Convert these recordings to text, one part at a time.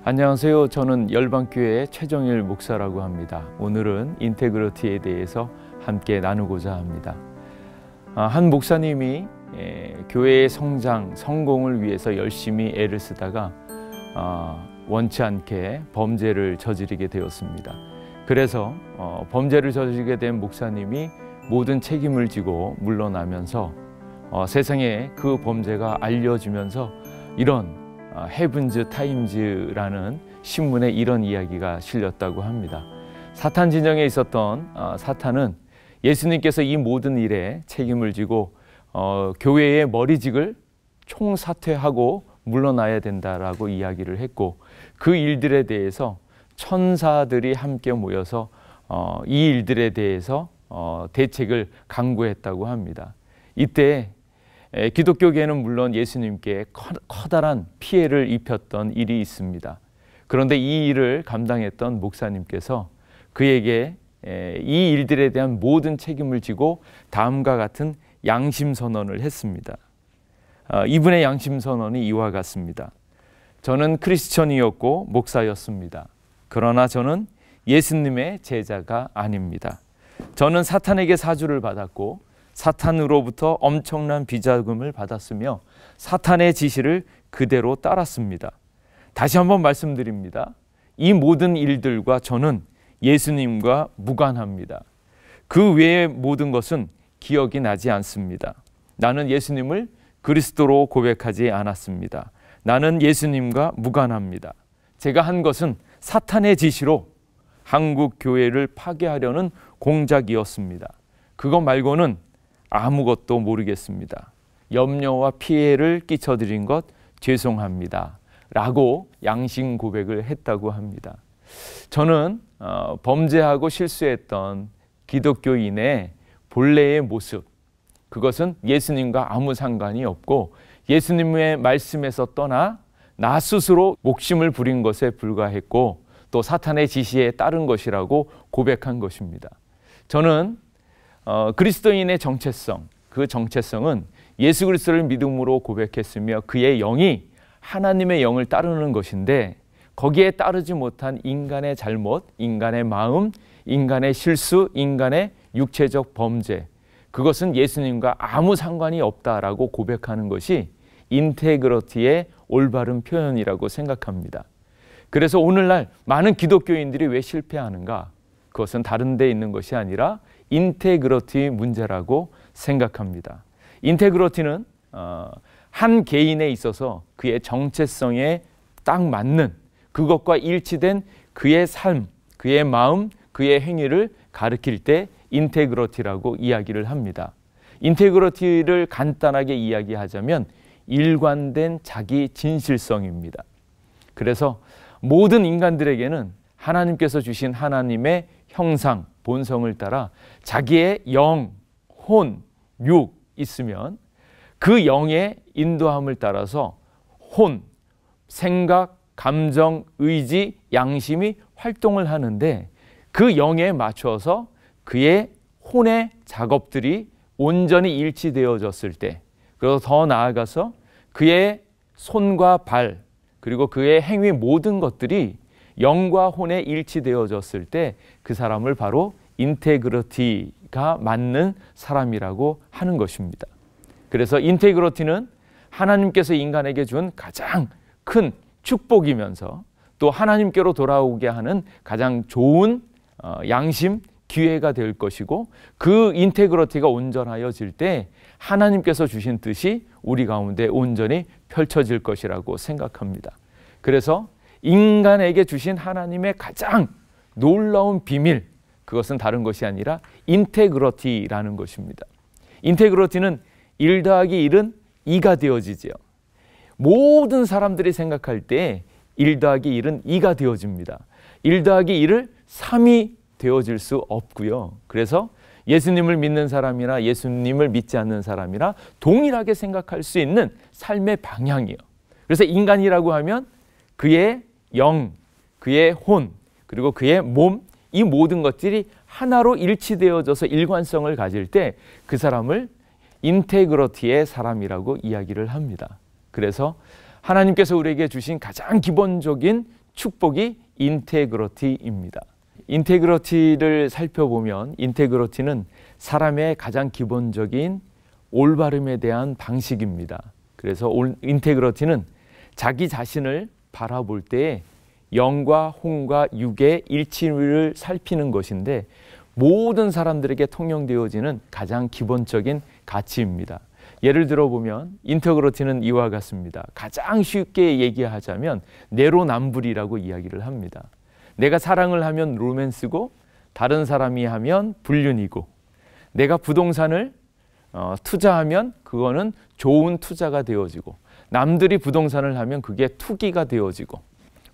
안녕하세요. 저는 열방교회의 최정일 목사라고 합니다. 오늘은 인테그리티에 대해서 함께 나누고자 합니다. 한 목사님이 교회의 성장, 성공을 위해서 열심히 애를 쓰다가 원치 않게 범죄를 저지르게 되었습니다. 그래서 범죄를 저지르게 된 목사님이 모든 책임을 지고 물러나면서 세상에 그 범죄가 알려지면서 이런 헤븐즈 타임즈라는 신문에 이런 이야기가 실렸다고 합니다. 사탄 진영에 있었던 사탄은 예수님께서 이 모든 일에 책임을 지고 교회의 머리직을 총사퇴하고 물러나야 된다라고 이야기를 했고, 그 일들에 대해서 천사들이 함께 모여서 이 일들에 대해서 대책을 강구했다고 합니다. 이때 기독교계는 물론 예수님께 커다란 피해를 입혔던 일이 있습니다. 그런데 이 일을 감당했던 목사님께서 그에게 이 일들에 대한 모든 책임을 지고 다음과 같은 양심선언을 했습니다. 이분의 양심선언이 이와 같습니다. 저는 크리스천이었고 목사였습니다. 그러나 저는 예수님의 제자가 아닙니다. 저는 사탄에게 사주를 받았고 사탄으로부터 엄청난 비자금을 받았으며 사탄의 지시를 그대로 따랐습니다. 다시 한번 말씀드립니다. 이 모든 일들과 저는 예수님과 무관합니다. 그 외의 모든 것은 기억이 나지 않습니다. 나는 예수님을 그리스도로 고백하지 않았습니다. 나는 예수님과 무관합니다. 제가 한 것은 사탄의 지시로 한국 교회를 파괴하려는 공작이었습니다. 그것 말고는 아무것도 모르겠습니다. 염려와 피해를 끼쳐드린 것 죄송합니다. 라고 양심 고백을 했다고 합니다. 저는 범죄하고 실수했던 기독교인의 본래의 모습, 그것은 예수님과 아무 상관이 없고 예수님의 말씀에서 떠나 나 스스로 목심을 부린 것에 불과했고 또 사탄의 지시에 따른 것이라고 고백한 것입니다. 저는 그리스도인의 정체성, 그 정체성은 예수 그리스도를 믿음으로 고백했으며 그의 영이 하나님의 영을 따르는 것인데, 거기에 따르지 못한 인간의 잘못, 인간의 마음, 인간의 실수, 인간의 육체적 범죄, 그것은 예수님과 아무 상관이 없다라고 고백하는 것이 인테그리티의 올바른 표현이라고 생각합니다. 그래서 오늘날 많은 기독교인들이 왜 실패하는가? 그것은 다른 데 있는 것이 아니라 인테그리티 문제라고 생각합니다. 인테그리티는 한 개인에 있어서 그의 정체성에 딱 맞는, 그것과 일치된 그의 삶, 그의 마음, 그의 행위를 가리킬 때 인테그리티라고 이야기를 합니다. 인테그리티를 간단하게 이야기하자면 일관된 자기 진실성입니다. 그래서 모든 인간들에게는 하나님께서 주신 하나님의 형상, 본성을 따라 자기의 영, 혼, 육 있으면 그 영의 인도함을 따라서 혼, 생각, 감정, 의지, 양심이 활동을 하는데 그 영에 맞춰서 그의 혼의 작업들이 온전히 일치되어졌을 때, 그리고 더 나아가서 그의 손과 발, 그리고 그의 행위 모든 것들이 영과 혼에 일치되어졌을 때 그 사람을 바로 인테그리티가 맞는 사람이라고 하는 것입니다. 그래서 인테그리티는 하나님께서 인간에게 준 가장 큰 축복이면서 또 하나님께로 돌아오게 하는 가장 좋은 양심, 기회가 될 것이고, 그 인테그리티가 온전하여질 때 하나님께서 주신 뜻이 우리 가운데 온전히 펼쳐질 것이라고 생각합니다. 그래서 인간에게 주신 하나님의 가장 놀라운 비밀, 그것은 다른 것이 아니라 인테그리티라는 것입니다. 인테그리티는 1 더하기 1은 2가 되어지죠. 모든 사람들이 생각할 때 1 더하기 1은 2가 되어집니다. 1 더하기 1을 3이 되어질 수 없고요. 그래서 예수님을 믿는 사람이나 예수님을 믿지 않는 사람이나 동일하게 생각할 수 있는 삶의 방향이요. 그래서 인간이라고 하면 그의 영, 그의 혼, 그리고 그의 몸, 이 모든 것들이 하나로 일치되어져서 일관성을 가질 때 그 사람을 인테그리티의 사람이라고 이야기를 합니다. 그래서 하나님께서 우리에게 주신 가장 기본적인 축복이 인테그러티입니다. 인테그러티를 살펴보면 인테그러티는 사람의 가장 기본적인 올바름에 대한 방식입니다. 그래서 인테그러티는 자기 자신을 바라볼 때 영과 혼과 육의 일치를 살피는 것인데 모든 사람들에게 통용되어지는 가장 기본적인 가치입니다. 예를 들어보면 인테그러티는 이와 같습니다. 가장 쉽게 얘기하자면 내로남불이라고 이야기를 합니다. 내가 사랑을 하면 로맨스고 다른 사람이 하면 불륜이고 내가 부동산을 투자하면 그거는 좋은 투자가 되어지고 남들이 부동산을 하면 그게 투기가 되어지고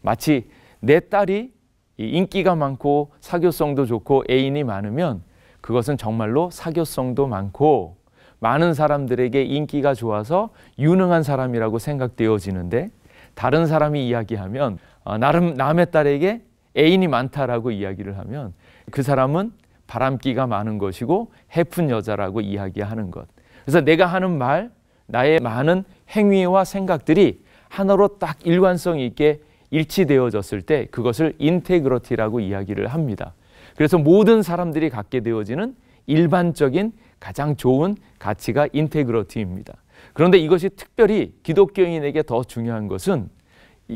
마치 내 딸이 인기가 많고 사교성도 좋고 애인이 많으면 그것은 정말로 사교성도 많고 많은 사람들에게 인기가 좋아서 유능한 사람이라고 생각되어지는데 다른 사람이 이야기하면 나름 남의 딸에게 애인이 많다라고 이야기를 하면 그 사람은 바람기가 많은 것이고 해픈 여자라고 이야기하는 것. 그래서 내가 하는 말, 나의 많은 행위와 생각들이 하나로 딱 일관성 있게 일치되어졌을 때 그것을 인테그러티라고 이야기를 합니다. 그래서 모든 사람들이 갖게 되어지는 일반적인 가장 좋은 가치가 인테그러티입니다. 그런데 이것이 특별히 기독교인에게 더 중요한 것은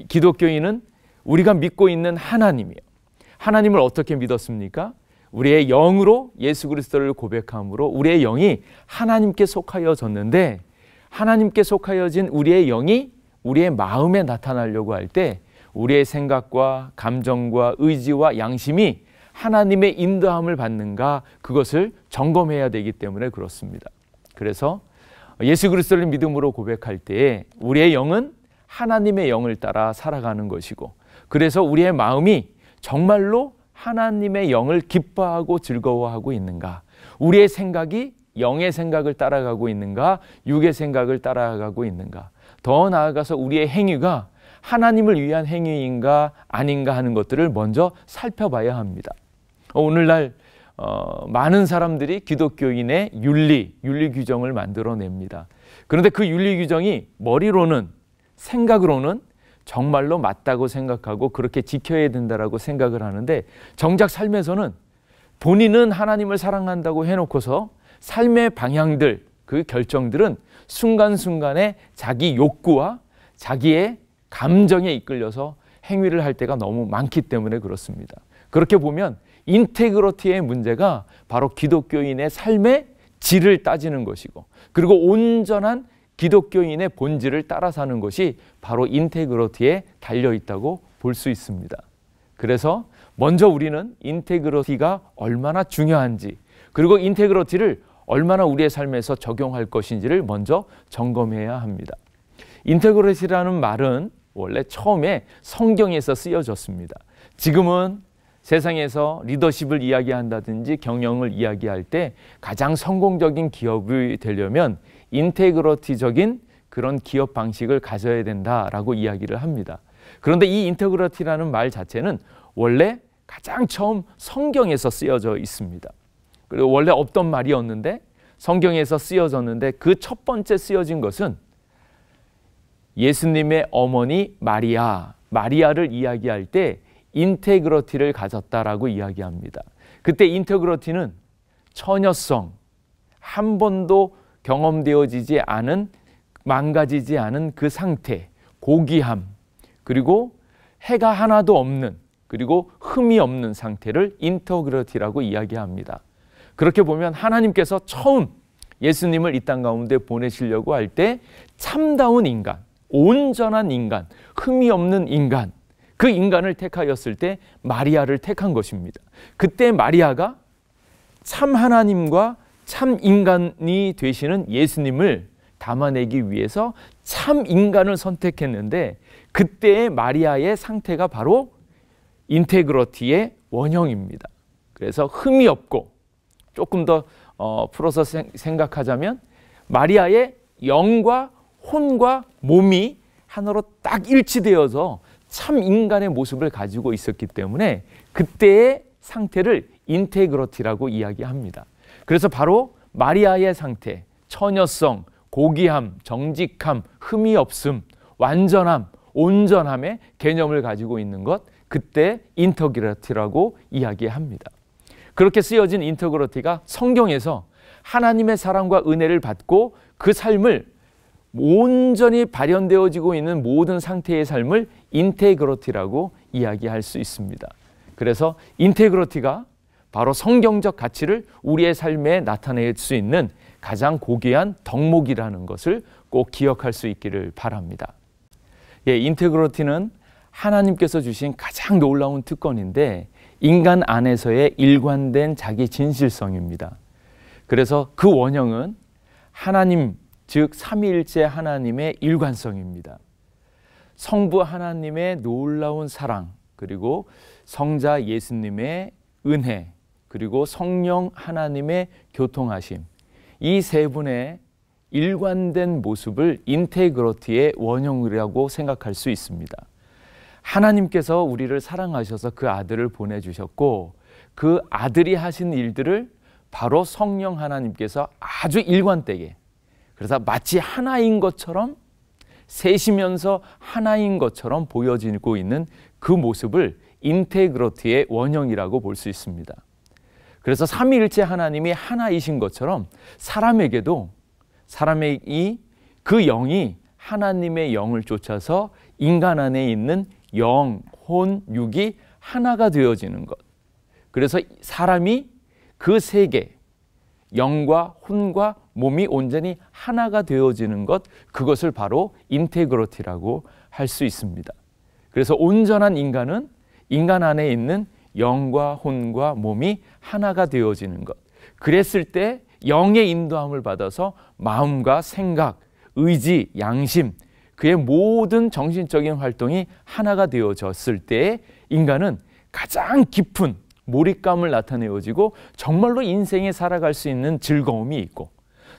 기독교인은 우리가 믿고 있는 하나님이에요. 하나님을 어떻게 믿었습니까? 우리의 영으로 예수 그리스도를 고백함으로 우리의 영이 하나님께 속하여졌는데 하나님께 속하여진 우리의 영이 우리의 마음에 나타나려고 할 때 우리의 생각과 감정과 의지와 양심이 하나님의 인도함을 받는가 그것을 점검해야 되기 때문에 그렇습니다. 그래서 예수 그리스도를 믿음으로 고백할 때에 우리의 영은 하나님의 영을 따라 살아가는 것이고 그래서 우리의 마음이 정말로 하나님의 영을 기뻐하고 즐거워하고 있는가 우리의 생각이 영의 생각을 따라가고 있는가 육의 생각을 따라가고 있는가 더 나아가서 우리의 행위가 하나님을 위한 행위인가 아닌가 하는 것들을 먼저 살펴봐야 합니다. 오늘날 많은 사람들이 기독교인의 윤리 규정을 만들어냅니다. 그런데 그 윤리 규정이 머리로는 생각으로는 정말로 맞다고 생각하고 그렇게 지켜야 된다라고 생각을 하는데 정작 삶에서는 본인은 하나님을 사랑한다고 해놓고서 삶의 방향들 그 결정들은 순간순간에 자기 욕구와 자기의 감정에 이끌려서 행위를 할 때가 너무 많기 때문에 그렇습니다. 그렇게 보면 인테그러티의 문제가 바로 기독교인의 삶의 질을 따지는 것이고 그리고 온전한 기독교인의 본질을 따라 사는 것이 바로 인테그러티에 달려있다고 볼 수 있습니다. 그래서 먼저 우리는 인테그러티가 얼마나 중요한지 그리고 인테그러티를 얼마나 우리의 삶에서 적용할 것인지를 먼저 점검해야 합니다. 인테그러티라는 말은 원래 처음에 성경에서 쓰여졌습니다. 지금은 세상에서 리더십을 이야기한다든지 경영을 이야기할 때 가장 성공적인 기업이 되려면 인테그러티적인 그런 기업 방식을 가져야 된다라고 이야기를 합니다. 그런데 이 인테그러티라는 말 자체는 원래 가장 처음 성경에서 쓰여져 있습니다. 그리고 원래 없던 말이었는데 성경에서 쓰여졌는데 그 첫 번째 쓰여진 것은 예수님의 어머니 마리아를 이야기할 때 인테그러티를 가졌다라고 이야기합니다. 그때 인테그러티는 처녀성, 한 번도 경험되어지지 않은 망가지지 않은 그 상태, 고귀함, 그리고 해가 하나도 없는 그리고 흠이 없는 상태를 인테그러티라고 이야기합니다. 그렇게 보면 하나님께서 처음 예수님을 이 땅 가운데 보내시려고 할 때 참다운 인간, 온전한 인간, 흠이 없는 인간, 그 인간을 택하였을 때 마리아를 택한 것입니다. 그때 마리아가 참 하나님과 참 인간이 되시는 예수님을 담아내기 위해서 참 인간을 선택했는데 그때의 마리아의 상태가 바로 인테그러티의 원형입니다. 그래서 흠이 없고 조금 더 풀어서 생각하자면 마리아의 영과 혼과 몸이 하나로 딱 일치되어서 참 인간의 모습을 가지고 있었기 때문에 그때의 상태를 인테그러티라고 이야기합니다. 그래서 바로 마리아의 상태, 처녀성, 고귀함, 정직함, 흠이 없음, 완전함, 온전함의 개념을 가지고 있는 것, 그때 인터그리티라고 이야기합니다. 그렇게 쓰여진 인터그리티가 성경에서 하나님의 사랑과 은혜를 받고 그 삶을 온전히 발현되어지고 있는 모든 상태의 삶을 인테그리티라고 이야기할 수 있습니다. 그래서 인테그리티가 바로 성경적 가치를 우리의 삶에 나타낼 수 있는 가장 고귀한 덕목이라는 것을 꼭 기억할 수 있기를 바랍니다. 예, 인테그리티는 하나님께서 주신 가장 놀라운 특권인데 인간 안에서의 일관된 자기 진실성입니다. 그래서 그 원형은 하나님, 즉 삼위일체 하나님의 일관성입니다. 성부 하나님의 놀라운 사랑, 그리고 성자 예수님의 은혜, 그리고 성령 하나님의 교통하심, 이 세 분의 일관된 모습을 인테그리티의 원형이라고 생각할 수 있습니다. 하나님께서 우리를 사랑하셔서 그 아들을 보내주셨고 그 아들이 하신 일들을 바로 성령 하나님께서 아주 일관되게, 그래서 마치 하나인 것처럼, 셋이면서 하나인 것처럼 보여지고 있는 그 모습을 인테그리티의 원형이라고 볼 수 있습니다. 그래서 삼위일체 하나님이 하나이신 것처럼 사람에게도 사람의 그 영이 하나님의 영을 쫓아서 인간 안에 있는 영, 혼, 육이 하나가 되어지는 것. 그래서 사람이 그 세계, 영과 혼과 몸이 온전히 하나가 되어지는 것, 그것을 바로 인테그리티라고 할 수 있습니다. 그래서 온전한 인간은 인간 안에 있는 영과 혼과 몸이 하나가 되어지는 것. 그랬을 때 영의 인도함을 받아서 마음과 생각, 의지, 양심, 그의 모든 정신적인 활동이 하나가 되어졌을 때 인간은 가장 깊은 몰입감을 나타내어지고 정말로 인생에 살아갈 수 있는 즐거움이 있고,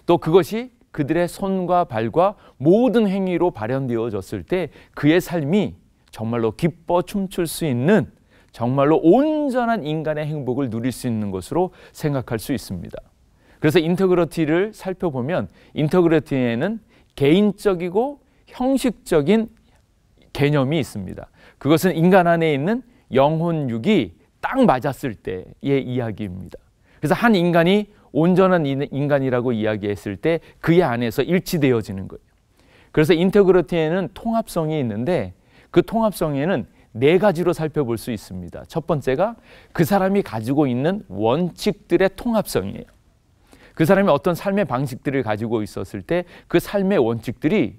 또 그것이 그들의 손과 발과 모든 행위로 발현되어졌을 때 그의 삶이 정말로 기뻐 춤출 수 있는, 정말로 온전한 인간의 행복을 누릴 수 있는 것으로 생각할 수 있습니다. 그래서 인테그리티를 살펴보면 인테그리티에는 개인적이고 형식적인 개념이 있습니다. 그것은 인간 안에 있는 영혼, 육이 딱 맞았을 때의 이야기입니다. 그래서 한 인간이 온전한 인간이라고 이야기했을 때 그의 안에서 일치되어지는 거예요. 그래서 인테그리티에는 통합성이 있는데 그 통합성에는 네 가지로 살펴볼 수 있습니다. 첫 번째가 그 사람이 가지고 있는 원칙들의 통합성이에요. 그 사람이 어떤 삶의 방식들을 가지고 있었을 때 그 삶의 원칙들이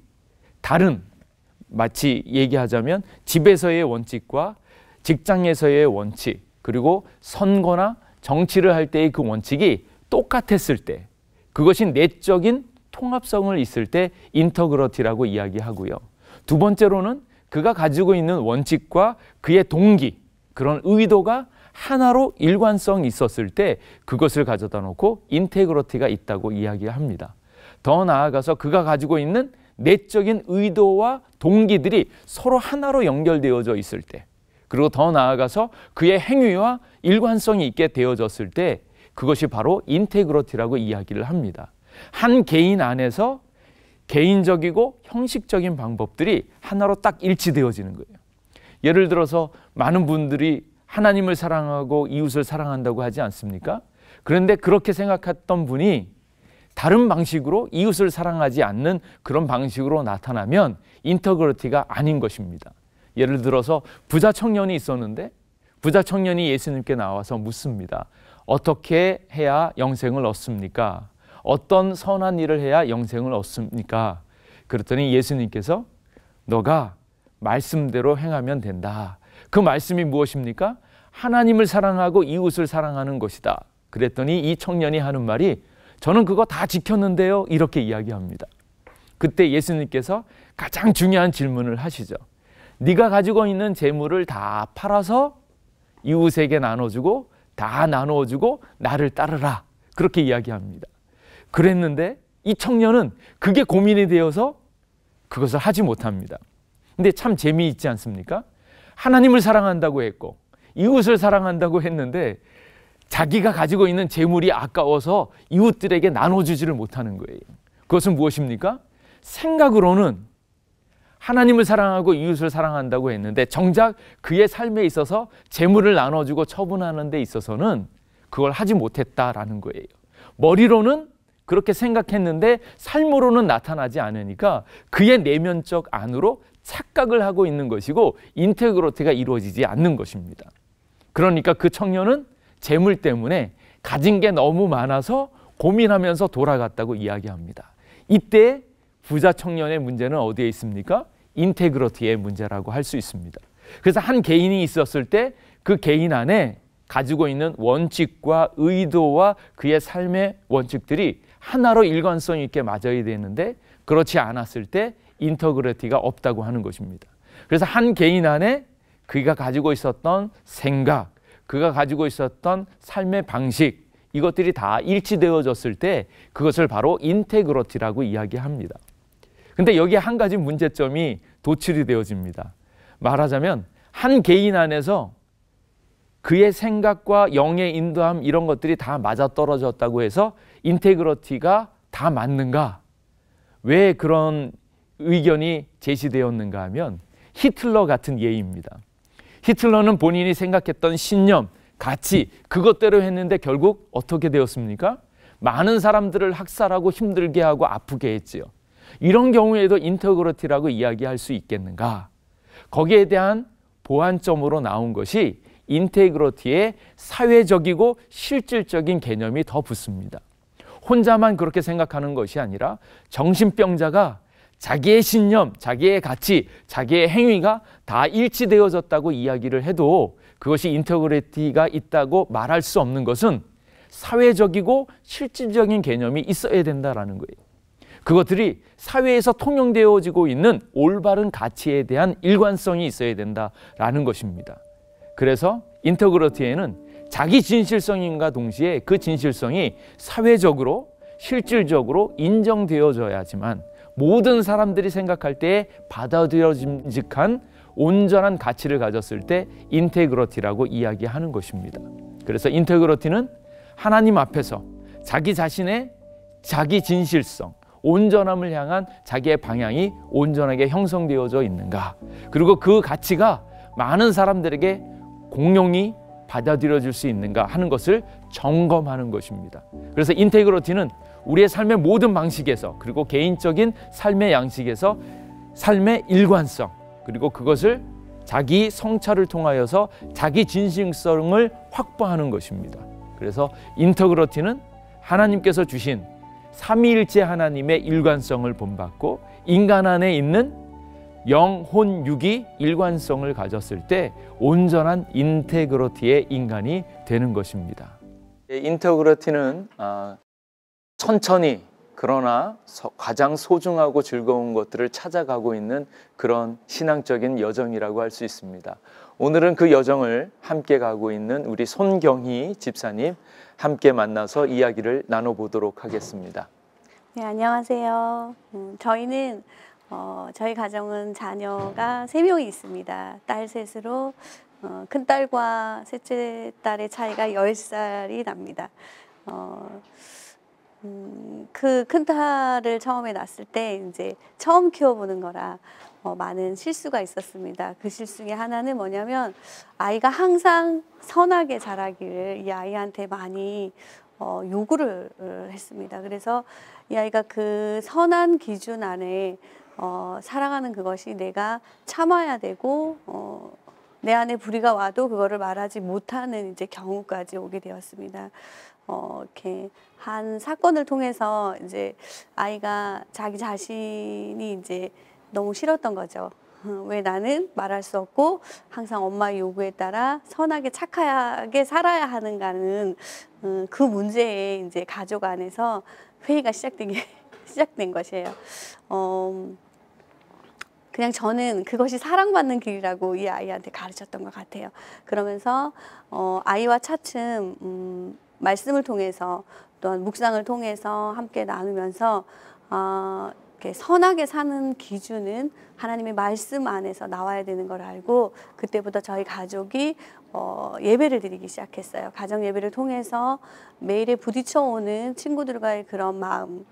다른, 마치 얘기하자면 집에서의 원칙과 직장에서의 원칙, 그리고 선거나 정치를 할 때의 그 원칙이 똑같았을 때, 그것이 내적인 통합성을 있을 때 인터그리티라고 이야기하고요. 두 번째로는 그가 가지고 있는 원칙과 그의 동기, 그런 의도가 하나로 일관성이 있었을 때 그것을 가져다 놓고 인테그리티가 있다고 이야기합니다. 더 나아가서 그가 가지고 있는 내적인 의도와 동기들이 서로 하나로 연결되어져 있을 때, 그리고 더 나아가서 그의 행위와 일관성이 있게 되어졌을 때 그것이 바로 인테그리티라고 이야기를 합니다. 한 개인 안에서 개인적이고 형식적인 방법들이 하나로 딱 일치되어지는 거예요. 예를 들어서 많은 분들이 하나님을 사랑하고 이웃을 사랑한다고 하지 않습니까? 그런데 그렇게 생각했던 분이 다른 방식으로 이웃을 사랑하지 않는 그런 방식으로 나타나면 인터그리티가 아닌 것입니다. 예를 들어서 부자 청년이 있었는데 부자 청년이 예수님께 나와서 묻습니다. 어떻게 해야 영생을 얻습니까? 어떤 선한 일을 해야 영생을 얻습니까? 그랬더니 예수님께서 너가 말씀대로 행하면 된다. 그 말씀이 무엇입니까? 하나님을 사랑하고 이웃을 사랑하는 것이다. 그랬더니 이 청년이 하는 말이 저는 그거 다 지켰는데요. 이렇게 이야기합니다. 그때 예수님께서 가장 중요한 질문을 하시죠. 네가 가지고 있는 재물을 다 팔아서 이웃에게 나눠주고 다 나눠주고 나를 따르라. 그렇게 이야기합니다. 그랬는데 이 청년은 그게 고민이 되어서 그것을 하지 못합니다. 근데 참 재미있지 않습니까? 하나님을 사랑한다고 했고 이웃을 사랑한다고 했는데 자기가 가지고 있는 재물이 아까워서 이웃들에게 나눠주지를 못하는 거예요. 그것은 무엇입니까? 생각으로는 하나님을 사랑하고 이웃을 사랑한다고 했는데 정작 그의 삶에 있어서 재물을 나눠주고 처분하는 데 있어서는 그걸 하지 못했다라는 거예요. 머리로는 그렇게 생각했는데 삶으로는 나타나지 않으니까 그의 내면적 안으로 착각을 하고 있는 것이고 인테그리티가 이루어지지 않는 것입니다. 그러니까 그 청년은 재물 때문에 가진 게 너무 많아서 고민하면서 돌아갔다고 이야기합니다. 이때 부자 청년의 문제는 어디에 있습니까? 인테그리티의 문제라고 할 수 있습니다. 그래서 한 개인이 있었을 때 그 개인 안에 가지고 있는 원칙과 의도와 그의 삶의 원칙들이 하나로 일관성 있게 맞아야 되는데 그렇지 않았을 때 인테그리티가 없다고 하는 것입니다. 그래서 한 개인 안에 그가 가지고 있었던 생각, 그가 가지고 있었던 삶의 방식, 이것들이 다 일치되어졌을 때 그것을 바로 인테그리티라고 이야기합니다. 근데 여기에 한 가지 문제점이 도출이 되어집니다. 말하자면 한 개인 안에서 그의 생각과 영의 인도함 이런 것들이 다 맞아떨어졌다고 해서 인테그리티가 다 맞는가? 왜 그런 의견이 제시되었는가 하면 히틀러 같은 예입니다. 히틀러는 본인이 생각했던 신념, 가치 그것대로 했는데 결국 어떻게 되었습니까? 많은 사람들을 학살하고 힘들게 하고 아프게 했지요. 이런 경우에도 인테그리티라고 이야기할 수 있겠는가? 거기에 대한 보완점으로 나온 것이 인테그리티의 사회적이고 실질적인 개념이 더 붙습니다. 혼자만 그렇게 생각하는 것이 아니라 정신병자가 자기의 신념, 자기의 가치, 자기의 행위가 다 일치되어졌다고 이야기를 해도 그것이 인테그리티가 있다고 말할 수 없는 것은 사회적이고 실질적인 개념이 있어야 된다는 거예요. 그것들이 사회에서 통용되어지고 있는 올바른 가치에 대한 일관성이 있어야 된다라는 것입니다. 그래서 인테그리티에는 자기 진실성인과 동시에 그 진실성이 사회적으로 실질적으로 인정되어져야지만 모든 사람들이 생각할 때에 받아들여짐직한 온전한 가치를 가졌을 때 인테그리티라고 이야기하는 것입니다. 그래서 인테그리티는 하나님 앞에서 자기 자신의 자기 진실성, 온전함을 향한 자기의 방향이 온전하게 형성되어져 있는가, 그리고 그 가치가 많은 사람들에게 공용이 받아들여질 수 있는가 하는 것을 점검하는 것입니다. 그래서 인테그리티는 우리의 삶의 모든 방식에서 그리고 개인적인 삶의 양식에서 삶의 일관성 그리고 그것을 자기 성찰을 통하여서 자기 진실성을 확보하는 것입니다. 그래서 인테그리티는 하나님께서 주신 삼위일체 하나님의 일관성을 본받고 인간 안에 있는 영, 혼, 육이 일관성을 가졌을 때 온전한 인테그리티의 인간이 되는 것입니다. 인테그리티는 천천히 그러나 가장 소중하고 즐거운 것들을 찾아가고 있는 그런 신앙적인 여정이라고 할 수 있습니다. 오늘은 그 여정을 함께 가고 있는 우리 손경희 집사님 함께 만나서 이야기를 나눠보도록 하겠습니다. 네, 안녕하세요. 저희는 저희 가정은 자녀가 3명이 있습니다. 딸 셋으로 큰딸과 셋째 딸의 차이가 10살이 납니다. 그 큰딸을 처음에 낳았을 때 이제 처음 키워보는 거라 많은 실수가 있었습니다. 그 실수 중에 하나는 뭐냐면 아이가 항상 선하게 자라기를 이 아이한테 많이 요구를 했습니다. 그래서 이 아이가 그 선한 기준 안에 살아가는 그것이 내가 참아야 되고 내 안에 불의가 와도 그거를 말하지 못하는 이제 경우까지 오게 되었습니다. 이렇게 한 사건을 통해서 이제 아이가 자기 자신이 이제 너무 싫었던 거죠. 왜 나는 말할 수 없고 항상 엄마의 요구에 따라 선하게 착하게 살아야 하는가는 그 문제에 이제 가족 안에서 회의가 시작된 것이에요. 그냥 저는 그것이 사랑받는 길이라고 이 아이한테 가르쳤던 것 같아요. 그러면서 아이와 차츰 말씀을 통해서 또한 묵상을 통해서 함께 나누면서 이렇게 선하게 사는 기준은 하나님의 말씀 안에서 나와야 되는 걸 알고 그때부터 저희 가족이 예배를 드리기 시작했어요. 가정 예배를 통해서 매일에 부딪혀오는 친구들과의 그런 마음,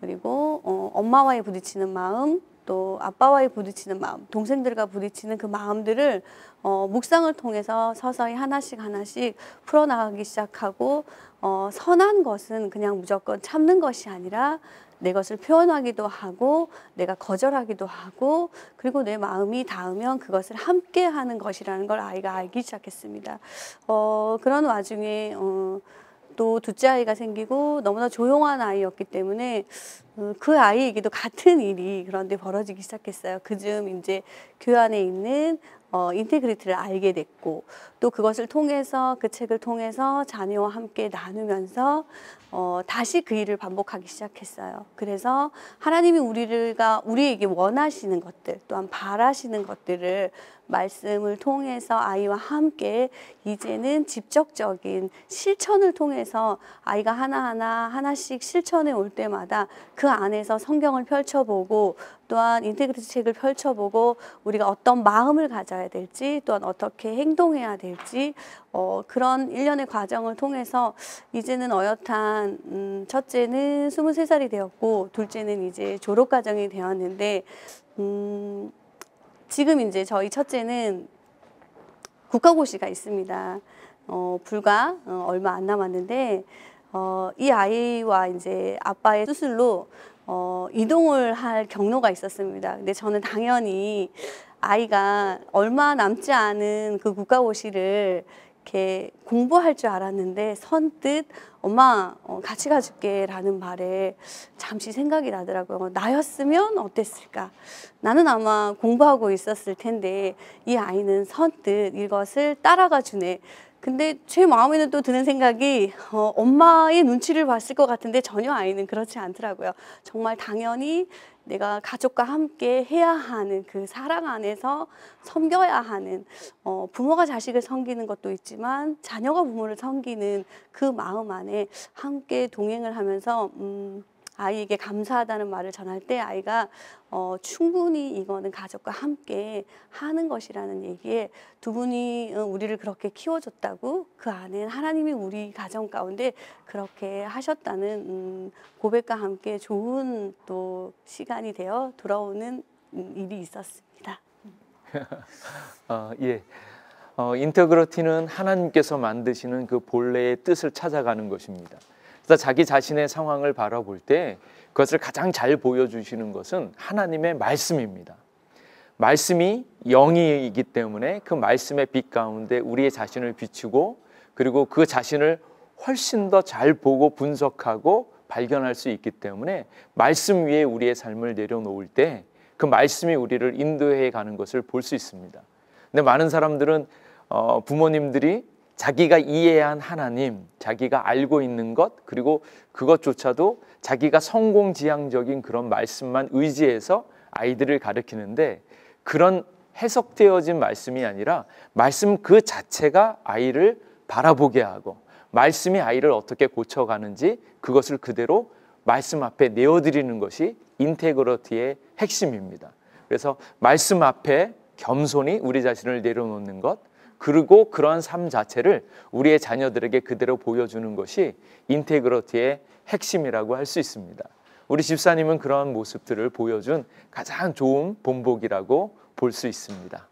그리고 엄마와의 부딪히는 마음, 또 아빠와의 부딪히는 마음, 동생들과 부딪히는 그 마음들을 묵상을 통해서 서서히 하나씩 하나씩 풀어나가기 시작하고 선한 것은 그냥 무조건 참는 것이 아니라 내 것을 표현하기도 하고 내가 거절하기도 하고 그리고 내 마음이 닿으면 그것을 함께 하는 것이라는 걸 아이가 알기 시작했습니다. 그런 와중에 또 둘째 아이가 생기고 너무나 조용한 아이였기 때문에 그 아이에게도 같은 일이 그런데 벌어지기 시작했어요. 그즈음 이제 교회 안에 있는 인테그리티를 알게 됐고 또 그것을 통해서 그 책을 통해서 자녀와 함께 나누면서 다시 그 일을 반복하기 시작했어요. 그래서 하나님이 우리에게 원하시는 것들 또한 바라시는 것들을 말씀을 통해서 아이와 함께 이제는 직접적인 실천을 통해서 아이가 하나씩 실천해 올 때마다 그 안에서 성경을 펼쳐보고 또한 인테그리티 책을 펼쳐보고 우리가 어떤 마음을 가져야 될지 또한 어떻게 행동해야 될지 그런 일련의 과정을 통해서 이제는 어엿한 첫째는 23살이 되었고 둘째는 이제 졸업 과정이 되었는데 지금 이제 저희 첫째는 국가고시가 있습니다. 불과 얼마 안 남았는데 이 아이와 이제 아빠의 수술로 이동을 할 경로가 있었습니다. 근데 저는 당연히 아이가 얼마 남지 않은 그 국가고시를 이렇게 공부할 줄 알았는데 선뜻 엄마 같이 가줄게 라는 말에 잠시 생각이 나더라고요. 나였으면 어땠을까? 나는 아마 공부하고 있었을 텐데 이 아이는 선뜻 이것을 따라가 주네. 근데 제 마음에는 또 드는 생각이 엄마의 눈치를 봤을 것 같은데 전혀 아이는 그렇지 않더라고요. 정말 당연히 내가 가족과 함께 해야 하는 그 사랑 안에서 섬겨야 하는 부모가 자식을 섬기는 것도 있지만 자녀가 부모를 섬기는 그 마음 안에 함께 동행을 하면서 아이에게 감사하다는 말을 전할 때 아이가 충분히 이거는 가족과 함께 하는 것이라는 얘기에 두 분이 우리를 그렇게 키워줬다고 그 안에 하나님이 우리 가정 가운데 그렇게 하셨다는 고백과 함께 좋은 또 시간이 되어 돌아오는 일이 있었습니다. 예. 인테그리티는 하나님께서 만드시는 그 본래의 뜻을 찾아가는 것입니다. 그래서 자기 자신의 상황을 바라볼 때 그것을 가장 잘 보여주시는 것은 하나님의 말씀입니다. 말씀이 영이기 때문에 그 말씀의 빛 가운데 우리의 자신을 비추고 그리고 그 자신을 훨씬 더 잘 보고 분석하고 발견할 수 있기 때문에 말씀 위에 우리의 삶을 내려놓을 때 그 말씀이 우리를 인도해 가는 것을 볼 수 있습니다. 근데 많은 사람들은 부모님들이 자기가 이해한 하나님, 자기가 알고 있는 것, 그리고 그것조차도 자기가 성공지향적인 그런 말씀만 의지해서 아이들을 가르치는데 그런 해석되어진 말씀이 아니라 말씀 그 자체가 아이를 바라보게 하고 말씀이 아이를 어떻게 고쳐가는지 그것을 그대로 말씀 앞에 내어드리는 것이 인테그리티의 핵심입니다. 그래서 말씀 앞에 겸손히 우리 자신을 내려놓는 것, 그리고 그러한 삶 자체를 우리의 자녀들에게 그대로 보여주는 것이 인테그리티의 핵심이라고 할 수 있습니다. 우리 집사님은 그러한 모습들을 보여준 가장 좋은 본보기라고 볼 수 있습니다.